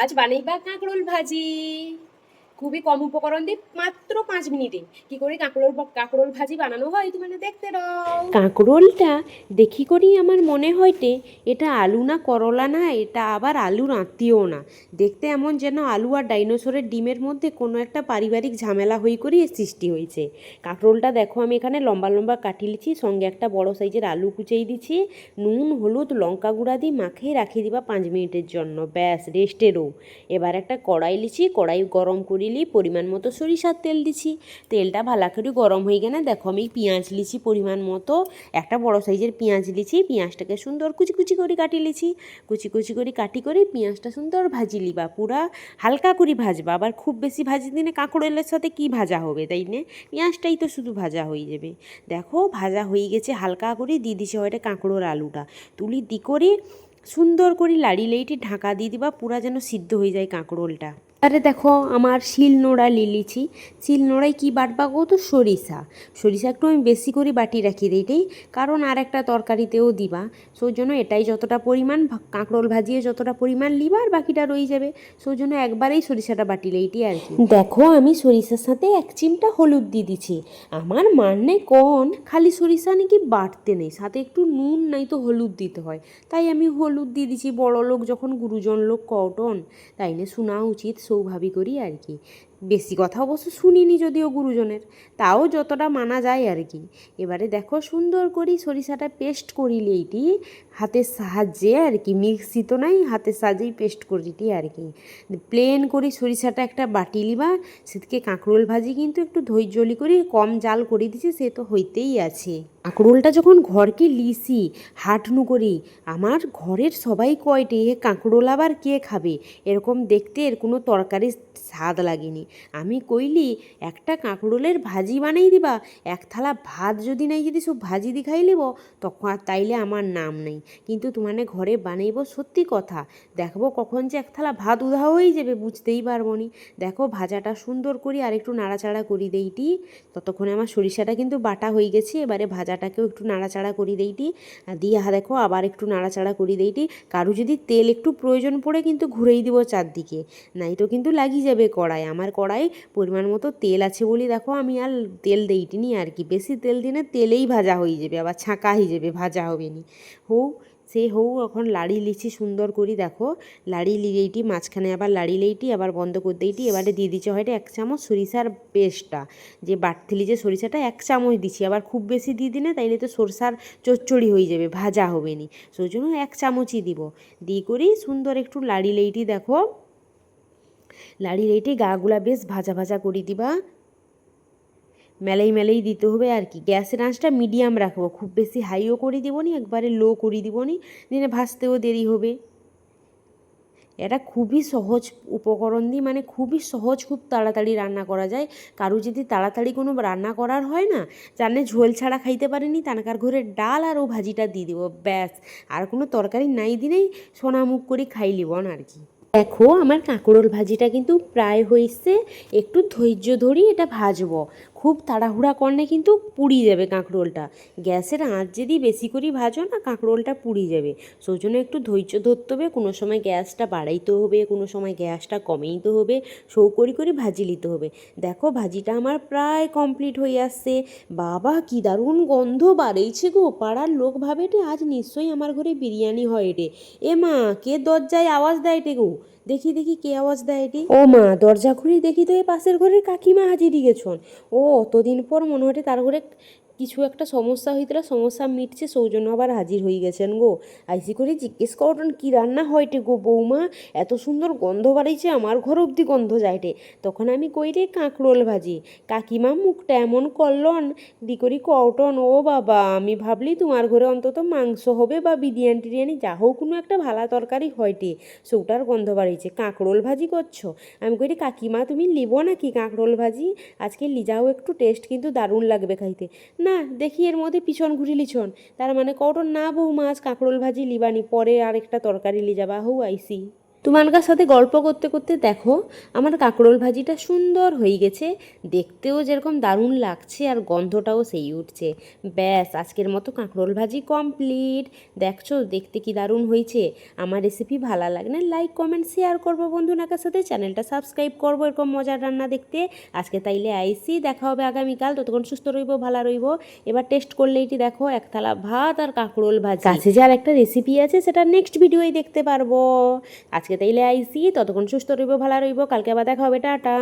আজ বানাইবা কাঁকরোল ভাজি। খুবই কম উপকরণ দিয়ে মাত্র 5 মিনিটে কি করে কাঁকরোল ভাজি বানানো হয় তুমি দেখতে দাও। কাঁকরোলটা দেখি করেই আমার মনে হয়টে এটা আলু না করলা না, এটা আবার আলুর আত্মীয় না। দেখতে এমন যেন আলু আর ডাইনোসরের ডিমের মধ্যে কোনো একটা পারিবারিক ঝামেলা হয়ে করেই সৃষ্টি হয়েছে। কাঁকরোলটা দেখো আমি এখানে লম্বা লম্বা কাটি লিছি, সঙ্গে একটা বড় সাইজের আলু কুচিয়ে দিচ্ছি। নুন হলুদ লঙ্কা গুঁড়া দিয়ে মাখিয়ে রাখিয়ে দিবা 5 মিনিটের জন্য, ব্যাস রেস্টেরও। এবার একটা কড়াই লিছি, কড়াই গরম করিলি পরিমাণ মতো সরিষার তেল দিছি। তেলটা ভালো করে গরম হয়ে গেলে দেখো আমি পেঁয়াজ লিছি পরিমাণ মতো, একটা বড় সাইজের পেঁয়াজ লিছি। পেঁয়াজটাকে সুন্দর কুচি কুচি করে কাটি লিছি। কুচি কুচি করে কাটি করে পেঁয়াজটা সুন্দর ভাজি লিবা, পুরা হালকা করে ভাজবা। আবার খুব বেশি ভাজি দিলে কাঁকরোলের সাথে কি ভাজা হবে, তাই না? পেঁয়াজটাই তো শুধু ভাজা হয়ে যাবে। দেখো ভাজা হয়ে গেছে, হালকা করে দিয়ে দিছে হয়তো কাঁকরোল আলুটা তুলি দি করে সুন্দর করে লাড়ি লাইটি ঢাকা দিয়ে দিবা, পুরা যেন সিদ্ধ হয়ে যায় কাঁকরোলটা। আরে দেখো আমার শিল নোড়া লিলিছি। শিল নোড়ায় কী বাটবা গো, তো সরিষা একটু আমি বেশি করে বাটি রাখি দিই, কারণ আর একটা তরকারিতেও দিবা। সেই জন্য এটাই যতটা পরিমাণ কাঁকরোল ভাজিয়ে যতটা পরিমাণ লিবা আর বাকিটা রয়ে যাবে, সেই জন্য একবারেই সরিষাটা বাটি লইটি আর কি। দেখো আমি সরিষার সাথে 1 চিমটা হলুদ দিয়ে দিছি। আমার মানে কোন খালি সরিষা নাকি বাটতে নেই, সাথে একটু নুন নাই তো হলুদ দিতে হয়, তাই আমি হলুদ দিয়ে দিছি। বড় লোক যখন গুরুজন লোক কটন, তাই না শোনা উচিত সৌভাবি করি আর কি। বেশি কথা অবশ্য শুনিনি যদিও গুরুজনের, তাও যতটা মানা যায় আর কি। এবারে দেখো সুন্দর করি সরিষাটা পেস্ট করিলি এইটি হাতের সাহায্যে আর কি, মিক্সি তো নাই, হাতের সাহায্যেই পেস্ট করিটি আর কি। প্লেন করি সরিষাটা একটা বাটি লিবা। সেদিকে কাঁকরোল ভাজি কিন্তু একটু ধৈর্যলি করে কম জাল করে দিছি, সে তো হইতেই আছে। কাঁকরোলটা যখন ঘরকে লিসি হাটনু করি, আমার ঘরের সবাই কয়টে এ কাঁকরোল আবার কে খাবে, এরকম দেখতে এর কোনো তরকারি স্বাদ লাগেনি। আমি কইলি একটা কাঁকরোলের ভাজি বানাই দিবা, 1 থালা ভাত যদি নাই যদি সব ভাজি দি খাই লিব, তখন আর তাইলে আমার নাম নেই। কিন্তু তোমানে ঘরে বানাইব সত্যি কথা, দেখবো কখন যে 1 থালা ভাত উধা হয়ে যাবে বুঝতেই পারবো নি। দেখো ভাজাটা সুন্দর করি আর একটু নাড়াচাড়া করি দেইটি। ততক্ষণে আমার সরিষাটা কিন্তু বাটা হয়ে গেছে, এবারে ভাজাটাকেও একটু নাড়াচাড়া করি দেইটি। দিয়ে দেখো আবার একটু নাড়াচাড়া করি দেইটি। কারো যদি তেল একটু প্রয়োজন পড়ে কিন্তু ঘুরেই দিব চারদিকে, নাই তো কিন্তু লাগিয়ে যাবে কড়াই। আমার কড়াই পরিমাণ মতো তেল আছে বলি দেখো আমি আর তেল দেইটিনি আর কি। বেশি তেল দিলে তেলেই ভাজা হয়ে যাবে, আবার ছাঁকা হয়ে যাবে, ভাজা হবে নি। হৌ এখন লাড়ি লিছি সুন্দর করি, দেখো লাড়ি লিয়েইটি মাঝখানে আবার লাড়ি লেইটি আবার বন্ধ করে দিইটি। এবারে দিয়ে দিচ্ছে হয়তো 1 চামচ সরিষার পেস্টটা, যে বাটথিলি যে সরিষাটা 1 চামচ দিছি। আবার খুব বেশি দিয়ে দিলে তাইলে তো সরষার চচ্চড়ি হয়ে যাবে, ভাজা হবে নি, সেই জন্য 1 চামচই দিব। দিয়ে করি সুন্দর একটু লাড়ি লেইটি, দেখো লাড়ি লেইটি গাগুলা বেশ ভাজা ভাজা করে দিবা। মেলাই মেলাই দিতে হবে আর কি। গ্যাসের আঁচটা মিডিয়াম রাখবো, খুব বেশি হাইও করে দিব নি, একবারে লো করে দিব নি, দিনে ভাজতেও দেরি হবে। এটা খুবই সহজ উপকরণ দিয়ে, মানে খুবই সহজ, খুব তাড়াতাড়ি রান্না করা যায়। কারো যদি তাড়াতাড়ি কোনো রান্না করার হয় না, জানে ঝোল ছাড়া খাইতে পারেনি, তানাকার ঘরে ডাল আর ও ভাজিটা দিয়ে দিব, ব্যাস। আর কোনো তরকারি নাই দিলেই সোনামুখ করে খাই লিবন আর কি। দেখো আমার কাঁকরোল ভাজিটা কিন্তু প্রায় হয়েছে, একটু ধৈর্য ধরি এটা ভাজবো। খুব তাড়াহুড়া করলে কিন্তু পুড়ি যাবে কাঁকরোলটা। গ্যাসের আঁচ যদি বেশি করে ভাজো না, কাঁকরোলটা পুড়ি যাবে। সেই জন্য একটু ধৈর্য ধরতে হবে, কোনো সময় গ্যাসটা বাড়াইতে হবে, কোনো সময় গ্যাসটা কমাইতে হবে, সৌ করে ভাজি নিতে হবে। দেখো ভাজিটা আমার প্রায় কমপ্লিট হয়ে আসছে। বাবা কি দারুণ গন্ধ বাড়াইছে গো, পাড়ার লোক ভাবে রে আজ নিশ্চয়ই আমার ঘরে বিরিয়ানি হয় রে। এ মা, কে দরজায় আওয়াজ দেয় রে গো, দেখি দেখি কে আওয়াজ দেয় রে। ও মা, দরজা খুলি দেখি তো এ পাশের ঘরের কাকিমা হাজিরি গেছন। ও অতদিন পর মনে হয় তার ঘরে কিছু একটা সমস্যা হইতরা, সমস্যা মিটছে, সৌজন্য আবার হাজির হয়ে গেছেন গো। আইসি করে জিজ্ঞেস করুন কি রান্না হয়টে গো বৌমা, এত সুন্দর গন্ধ বাড়াইছে, আমার ঘর অবধি গন্ধ যায়টে। তখন আমি কই রে কাঁকরোল ভাজি। কাকিমা মুখটা এমন করলন দি করি কটন, ও বাবা আমি ভাবলি তোমার ঘরে অন্তত মাংস হবে বা বিরিয়ানি টিরিয়ানি যা হোক কোনো একটা ভালা তরকারি হয়টে, সৌটার গন্ধ বাড়িয়েছে, কাঁকরোল ভাজি করছো। আমি কই রে কাকিমা তুমি লিবো নাকি কাঁকরোল ভাজি, আজকে লিজাও একটু টেস্ট কিন্তু দারুণ লাগবে খাইতে। না দেখি এর মধ্যে পিছন ঘুরি লিছন, তার মানে কটন না বৌমা আজ কাঁকরোল ভাজি লিবানি, পরে আরেকটা তরকারি লিজাবা, হৌ আইসি। তোমার সাথে গল্প করতে করতে দেখো আমার কাঁকরোল ভাজিটা সুন্দর হয়ে গেছে, দেখতেও যেরকম দারুণ লাগছে আর গন্ধটাও সেই উঠছে। ব্যাস আজকের মতো কাঁকরোল ভাজি কমপ্লিট। দেখছো দেখতে কি দারুণ হয়েছে। আমার রেসিপি ভালো লাগলে লাইক কমেন্ট শেয়ার করবো বন্ধুনাকার সাথে, চ্যানেলটা সাবস্ক্রাইব করবো এরকম মজার রান্না দেখতে। আজকে তাইলে আইসি, দেখা হবে আগামীকাল, ততক্ষণ সুস্থ রইবো, ভালো রইবো। এবার টেস্ট করলে এটি দেখো এক থালা ভাত আর কাঁকরোল ভাজি। কাছে যার একটা রেসিপি আছে সেটা নেক্সট ভিডিওই দেখতে পারবো। আজকে তাইলে আইসি, ততক্ষণ সুস্থ রইবো, ভালো রইবো, কালকে আবার দেখা হবে, টাটা।